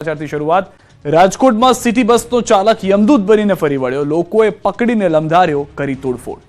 સમાચારથી શરૂઆત રાજકોટમાં સિટી બસનો ચાલક યમદૂત બનીને ફરી વળ્યો, લોકોએ પકડીને લંધાર્યો, કરી તોડફોડ।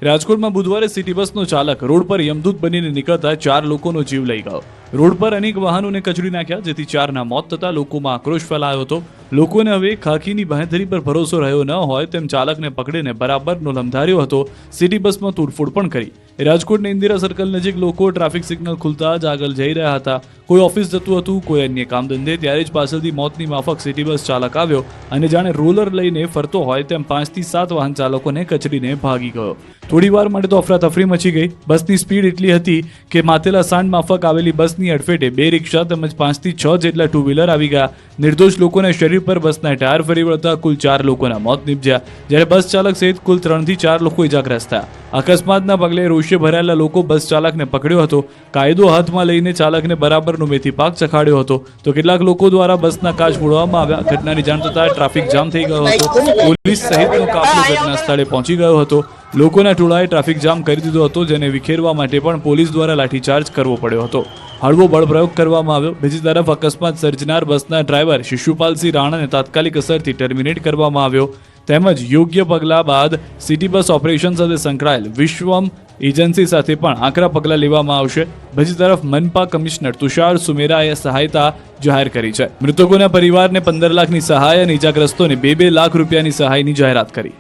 રાજકોટમાં બુધવારે સિટી બસનો ચાલક રોડ પર યમદૂત બનીને નીકળતા 4 લોકોનો જીવ લઈ ગયો। રોડ પર અનેક વાહનોને કચડી નાખ્યા, જેથી 4ના મોત થતા લોકોમાં આક્રોશ ફેલાયો હતો। લોકોને હવે ખાખીની બાંહેધરી પર ભરોસો રહ્યો ન હોય તેમ ચાલકને પકડીને બરાબરનો લંધાર્યો હતો। સિટી બસમાં તોડફોડ પણ કરી। રાજકોટના ઇન્દિરા સર્કલ નજીક લોકો ટ્રાફિક સિગ્નલ ખુલતા જ આગળ જઈ રહ્યા હતા। કોઈ ઓફિસ જતું હતું, કોઈ અન્ય કામ ધંધે, ત્યારે જ પાછળથી મોતની માફક સિટી બસ ચાલક આવ્યો અને જાણે રોલર લઈને ફરતો હોય તેમ 5 થી 7 વાહન ચાલકોને કચડીને ભાગી ગયો। થોડી વાર માટે તો અફરાતફરી મચી ગઈ। બસની સ્પીડ એટલી હતી કે માથેલા સાંડ માફક આવેલી બસની અડફેટે 2 રિક્ષા તેમજ 5 થી 6 જેટલા ટુ વ્હીલર આવી ગયા। નિર્દોષ લોકોના શરીર પર બસના ટાયર ફરી વળતા કુલ 4 લોકોના મોત નીપજ્યા, જ્યારે બસ ચાલક સહિત કુલ 3 થી 4 લોકો ઇજાગ્રસ્ત થયા। અકસ્માતના પગલે રોષે ભરાયેલા લોકો બસ ચાલકને પકડ્યો હતો। કાયદો હાથમાં લઈને ચાલકને બરાબરનો મેથી પાક ચખાડ્યો હતો, તો કેટલાક લોકો દ્વારા બસના કાચ ફોડવામાં આવ્યા। ઘટનાની જાણ થતાં ટ્રાફિક જામ થઈ ગયો હતો। પોલીસ સહિતનો કાફલો ઘટના સ્થળે પહોંચી ગયો હતો। લોકોના ટોળાએ ટ્રાફિક જામ કરી દીધો હતો, જેને વિખેરવા માટે પણ પોલીસ દ્વારા લાઠીચાર્જ કરવો પડ્યો હતો। હળવો બળપ્રયોગ કરવામાં આવ્યો। બીજી તરફ અકસ્માત સર્જનાર બસના ડ્રાઈવર શિશુપાલસિંહ રાણાને તાત્કાલિક અસરથી ટર્મિનેટ કરવામાં આવ્યો, તેમજ યોગ્ય પગલાં બાદ સિટી બસ ઓપરેશન સાથે સંકળાયેલ વિશ્વમ એજન્સી સાથે પણ આકરા પગલાં લેવામાં આવશે। બીજી તરફ મનપા કમિશનર તુષાર સુમેરાએ સહાયતા જાહેર કરી છે। મૃતકોના પરિવારને 15 લાખની સહાય અને ઇજાગ્રસ્તોને 2 લાખ રૂપિયાની સહાયની જાહેરાત કરી।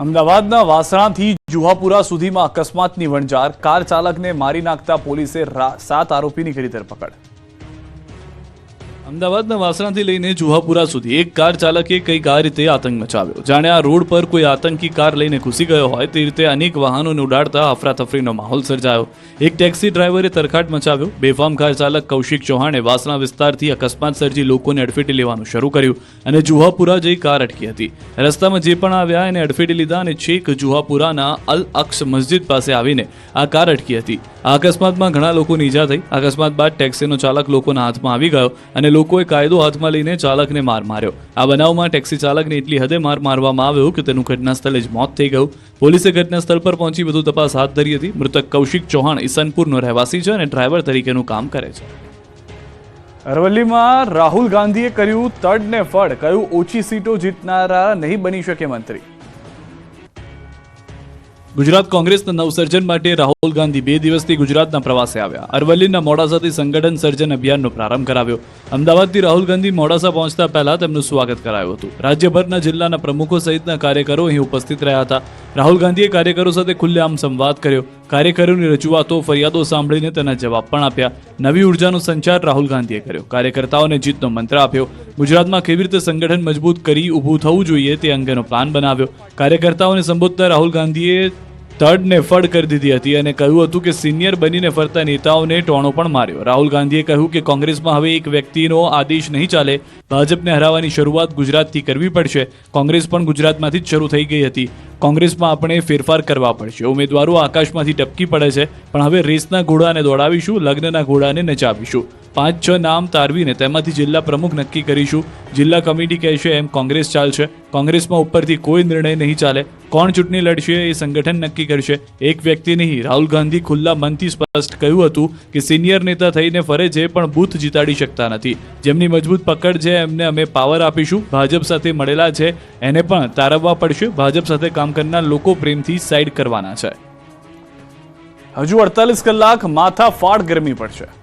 અમદાવાદના વાસણાથી જુહાપુરા સુધીમાં અકસ્માતની વણઝાર, કાર ચાલકને મારી નાખતા પોલીસે 7 આરોપીની કરી ધરપકડ। અમદાવાદના વાસણાથી લઈને જુહાપુરા સુધી એક કાર ચાલકે કંઈક આ રીતે આતંક મચાવ્યો, જાણે આ રોડ પર કોઈ આતંકી કાર લઈને ઘૂસી ગયો હોય તે રીતે અનેક વાહનોને ઉડાડતા અફરાતફરીનો માહોલ સર્જાયો। એક ટેક્સી ડ્રાઈવરે તરખાટ મચાવ્યો। બેફામ કાર ચાલક કૌશિક ચૌહાણે વાસણા વિસ્તારથી અકસ્માત સર્જી લોકોને અડફેટે લેવાનું શરૂ કર્યું અને જુહાપુરા જઈ કાર અટકી હતી। રસ્તામાં જે પણ આવ્યા એને અડફેટે લીધા અને છેક જુહાપુરાના અલ અક્સ મસ્જિદ પાસે આવીને આ કાર અટકી હતી। આ અકસ્માતમાં ઘણા લોકોની ઈજા થઈ। અકસ્માત બાદ ટેક્સીનો ચાલક લોકોના હાથમાં આવી ગયો અને લોકોએ કાયદો હાથમાં લઈને ચાલકને માર માર્યો। આ બનાવમાં ટેક્સી ચાલકને એટલી હદે માર મારવામાં આવ્યો કે તેનું ઘટના સ્થળે જ મોત થઈ ગયું। પોલીસે ઘટના સ્થળ પર પહોંચી વધુ તપાસ હાથ ધરી હતી। મૃતક કૌશિક ચૌહાણ ઈસનપુરનો રહેવાસી છે અને ડ્રાઈવર તરીકેનું કામ કરે છે। અરવલ્લીમાં રાહુલ ગાંધીએ કર્યું તડને ફળ, કહ્યું ઓછી સીટો જીતનારા નહીં બની શકે મંત્રી। ગુજરાત કોંગ્રેસના નવસર્જન માટે રાહુલ ગાંધી 2 દિવસથી ગુજરાતના પ્રવાસે આવ્યા। અરવલ્લીના મોડાસાથી સંગઠન સર્જન અભિયાનનો પ્રારંભ કરાવ્યો। અમદાવાદથી રાહુલ ગાંધી મોડાસા પહોંચતા પહેલા તેમનું સ્વાગત કરાયું હતું। રાજ્યભરના જિલ્લાના પ્રમુખો સહિતના કાર્યકરો અહીં ઉપસ્થિત રહ્યા હતા। રાહુલ ગાંધીએ કાર્યકરો સાથે ખુલ્લેઆમ સંવાદ કર્યો। કાર્યકરોની રજૂઆતો, ફરિયાદો સાંભળીને તેના જવાબ પણ આપ્યા। નવી ઉર્જાનો સંચાર રાહુલ ગાંધીએ કર્યો। કાર્યકર્તાઓને જીતનો મંત્ર આપ્યો। ગુજરાતમાં કેવી રીતે સંગઠન મજબૂત કરી ઊભું થવું જોઈએ તે અંગેનો પ્લાન બનાવ્યો। કાર્યકર્તાઓને સંબોધતા રાહુલ ગાંધીએ તડને ફળ કરી દીધી હતી અને કહ્યું હતું કે સિનિયર બનીને ફરતા નેતાઓને ટોણો પણ માર્યો। રાહુલ ગાંધીએ કહ્યું કે કોંગ્રેસમાં હવે એક વ્યક્તિનો આદેશ નહીં ચાલે, ભાજપને હરાવવાની શરૂઆત ગુજરાતથી કરવી પડશે। કોંગ્રેસ પણ ગુજરાતમાંથી જ શરૂ થઈ ગઈ હતી। કોંગ્રેસમાં આપણે ફેરફાર કરવા પડશે। ઉમેદવારો આકાશમાંથી ટપકી પડે છે, પણ હવે રેસના ઘોડાને દોડાવીશું, લગ્નના ઘોડાને નચાવીશું। 5-6 નામ તારવીને તેમાંથી જિલ્લા પ્રમુખ નક્કી કરીશું। જિલ્લા કમિટી કહેશે એમ કોંગ્રેસ ચાલશે। કોંગ્રેસમાં ઉપરથી કોઈ નિર્ણય નહીં ચાલે। કોણ ચૂંટણી લડશે એ સંગઠન નક્કી કરશે, એક વ્યક્તિ નહીં। રાહુલ ગાંધી ખુલ્લા મનથી સ્પષ્ટ કહ્યું હતું કે સિનિયર નેતા થઈને ફરે છે પણ બૂથ જીતાડી શકતા નથી। જેમની મજબૂત પકડ છે એમને અમે પાવર આપીશું। ભાજપ સાથે મળેલા છે એને પણ તારવવા પડશે। ભાજપ સાથે કામ કરનાર લોકો પ્રેમથી સાઈડ કરવાના છે। હજુ 48 કલાક માથા ફાડ ગરમી પડશે।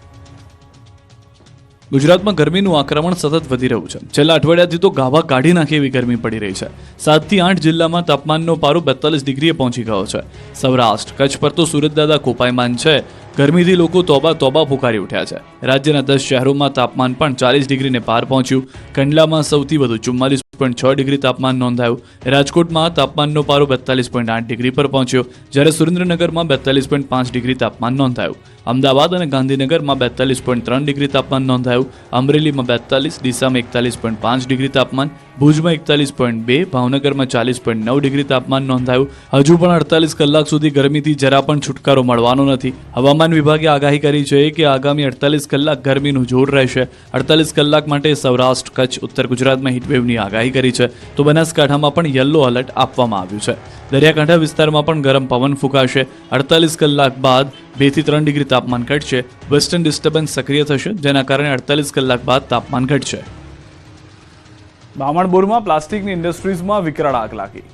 ગુજરાતમાં ગરમીનું આક્રમણ સતત વધી રહ્યું છે। છેલ્લા અઠવાડિયાથી તો ગાભા કાઢી નાખે એવી ગરમી પડી રહી છે। 7 થી 8 જિલ્લામાં તાપમાનનો પારો 42 ડિગ્રીએ પહોંચી ગયો છે। સૌરાષ્ટ્ર, કચ્છ પર તો સુરતદાદા કોપાયમાન છે। ગરમીથી લોકો તોબા તોબા પુકારી ઉઠ્યા છે। રાજ્યના 10 શહેરોમાં તાપમાન પણ 40 ડિગ્રીને પાર પહોંચ્યું। કંડલામાં સૌથી વધુ 44.6 ડિગ્રી તાપમાન નોંધાયું। રાજકોટમાં તાપમાનનો પારો 42.8 ડિગ્રી પર પહોંચ્યો, જ્યારે સુરેન્દ્રનગરમાં 42.5 ડિગ્રી તાપમાન નોંધાયું। અમદાવાદ અને ગાંધીનગરમાં 42.3 ડિગ્રી તાપમાન નોંધાયું। અમરેલીમાં 42, ડીસામાં 41.5 ડિગ્રી તાપમાન, ભુજમાં 41.2, ભાવનગરમાં 40.9 ડિગ્રી તાપમાન નોંધાયું। હજુ પણ 48 કલાક સુધી ગરમીથી જરા પણ છુટકારો મળવાનો નથી। હવામાન હવામાન વિભાગે આગાહી કરી છે કે આગામી 48 કલાક ગરમીનું જોર રહેશે. 48 કલાક માટે સૌરાષ્ટ્ર, કચ્છ, ઉત્તર ગુજરાતમાં હીટવેવની આગાહી કરી છે. તો બનાસકાંઠામાં પણ યલો એલર્ટ આપવામાં આવ્યું છે. દરિયાકાંઠા વિસ્તારમાં પણ ગરમ પવન ફૂંકાશે. 48 કલાક બાદ 2 થી 3 ડિગ્રી તાપમાન ઘટશે. વેસ્ટર્ન ડિસ્ટર્બન્સ સક્રિય થશે, જેના કારણે 48 કલાક બાદ તાપમાન ઘટશે. બામણબોરમાં પ્લાસ્ટિકની ઇન્ડસ્ટ્રીઝમાં વિકરાળ આગ લાગી.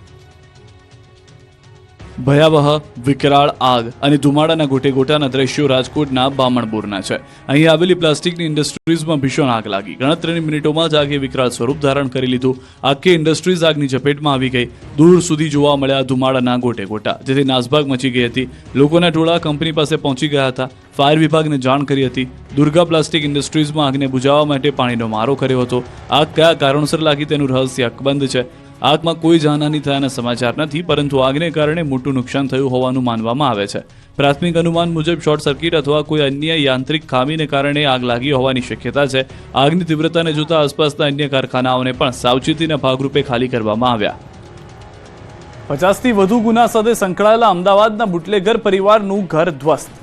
ભયાવહ વિકરાળ આગ અને ધુમાડાના ગોટેગોટાના દ્રશ્યો રાજકોટના બામણબોરના છે. અહીં આવેલી પ્લાસ્ટિકની ઇન્ડસ્ટ્રીઝમાં ભીષણ આગ લાગી. ગણતરીની મિનિટોમાં જ આગે વિકરાળ સ્વરૂપ ધારણ કરી લીધું. આખી ઇન્ડસ્ટ્રીઝ આગની ઝપેટમાં આવી ગઈ. દૂર સુધી જોવા મળ્યા ધુમાડાના ગોટેગોટા, જેથી નાસભાગ મચી ગઈ હતી. લોકોના ટોળા કંપની પાસે પહોંચી ગયા હતા. ફાયર વિભાગને જાણ કરી હતી. દુર્ગા પ્લાસ્ટિક ઇન્ડસ્ટ્રીઝમાં આગને બુઝાવવા માટે પાણીનો મારો કર્યો હતો. આગ કયા કારણોસર લાગી તેનું રહસ્ય અકબંધ છે. આગમાં કોઈ જાનહાની થયાના સમાચાર નથી, પરંતુ આગને કારણે મોટું નુકસાન થયું હોવાનું માનવામાં આવે છે. પ્રાથમિક અનુમાન મુજબ શોર્ટ સર્કિટ અથવા કોઈ અન્ય યાંત્રિક ખામીને કારણે આગ લાગી હોવાની શક્યતા છે. આગની તીવ્રતાને જોતા આસપાસના અન્ય કારખાનાઓને પણ સાવચેતીના ભાગરૂપે ખાલી કરવામાં આવ્યા. 50થી વધુ ગુના સાથે સંકળાયેલા અમદાવાદના બુટલેગર પરિવારનું ઘર ધ્વસ્ત.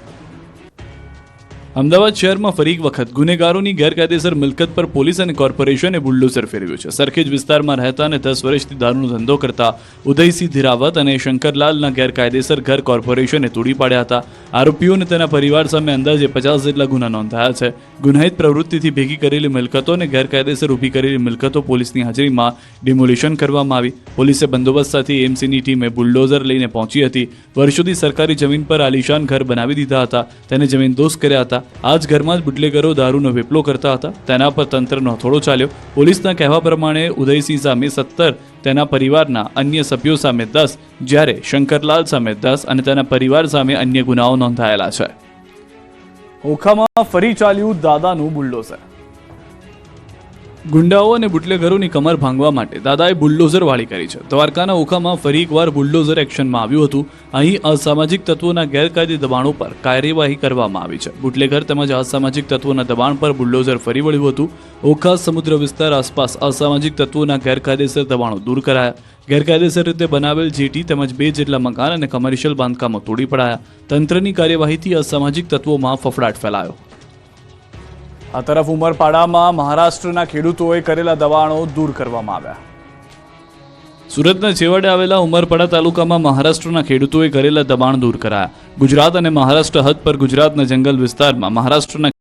અમદાવાદ શહેરમાં ફરી એક વખત ગુનેગારોની ગેરકાયદેસર મિલકત પર પોલીસ અને કોર્પોરેશને બુલડોઝર ફેરવ્યું છે. સરખેજ વિસ્તારમાં રહેતા અને 10 વર્ષથી દારૂનો ધંધો કરતા ઉદયસિંહ ધીરાવત અને શંકરલાલના ગેરકાયદેસર ઘર કોર્પોરેશને તોડી પાડ્યા હતા. આરોપીઓને તેના પરિવાર સામે અંદાજે 50 જેટલા ગુના નોંધાયા છે. ગુનાહિત પ્રવૃત્તિથી ભેગી કરેલી મિલકતો અને ગેરકાયદેસર ઊભી કરેલી મિલકતો પોલીસની હાજરીમાં ડિમોલિશન કરવામાં આવી. પોલીસે બંદોબસ્ત સાથે એએમસીની ટીમે બુલડોઝર લઈને પહોંચી હતી. વર્ષોથી સરકારી જમીન પર આલિશાન ઘર બનાવી દીધા હતા. તેને જમીનદોસ્ત કર્યા હતા. આ જ ઘરમાં જ બુટલેગરો દારૂનો વેપલો કરતા હતા. તેના પર તંત્રનો હથોડો ચાલ્યો. પોલીસના કહેવા પ્રમાણે ઉદયસિંહ સામે 17, તેના પરિવારના અન્ય સભ્યો સામે 10, જ્યારે શંકરલાલ સામે 10 અને તેના પરિવાર સામે અન્ય ગુનાઓ નોંધાયેલા છે. ઓખામાં ફરી ચાલ્યું દાદાનું બુલડોઝર. ગુંડાઓ અને બુટલેગરોની કમર ભાંગવા માટે દાદાએ બુલડોઝર વાળી કરી છે. દ્વારકાના ઓખામાં ફરી એકવાર બુલડોઝર એક્શનમાં આવ્યું હતું. અહીં અસામાજિક તત્વોના ગેરકાયદે દબાણો પર કાર્યવાહી કરવામાં આવી છે. બુટલેગર તેમજ અસામાજિક તત્વોના દબાણ પર બુલડોઝર ફરી વળ્યું હતું. ઓખા સમુદ્ર વિસ્તાર આસપાસ અસામાજિક તત્વોના ગેરકાયદેસર દબાણો દૂર કરાયા. ગેરકાયદેસર રીતે બનાવેલ જેટી તેમજ 2 જેટલા મકાન અને કમર્શિયલ બાંધકામો તોડી પડાયા. તંત્રની કાર્યવાહીથી અસામાજિક તત્વોમાં ફફડાટ ફેલાયો. આ તરફ ઉમરપાડામાં મહારાષ્ટ્રના ખેડૂતોએ કરેલા દબાણો દૂર કરવામાં આવ્યા. સુરતના છેવાડે આવેલા ઉમરપાડા તાલુકામાં મહારાષ્ટ્રના ખેડૂતોએ કરેલા દબાણ દૂર કરાયા. ગુજરાત અને મહારાષ્ટ્ર હદ પર ગુજરાતના જંગલ વિસ્તારમાં મહારાષ્ટ્રના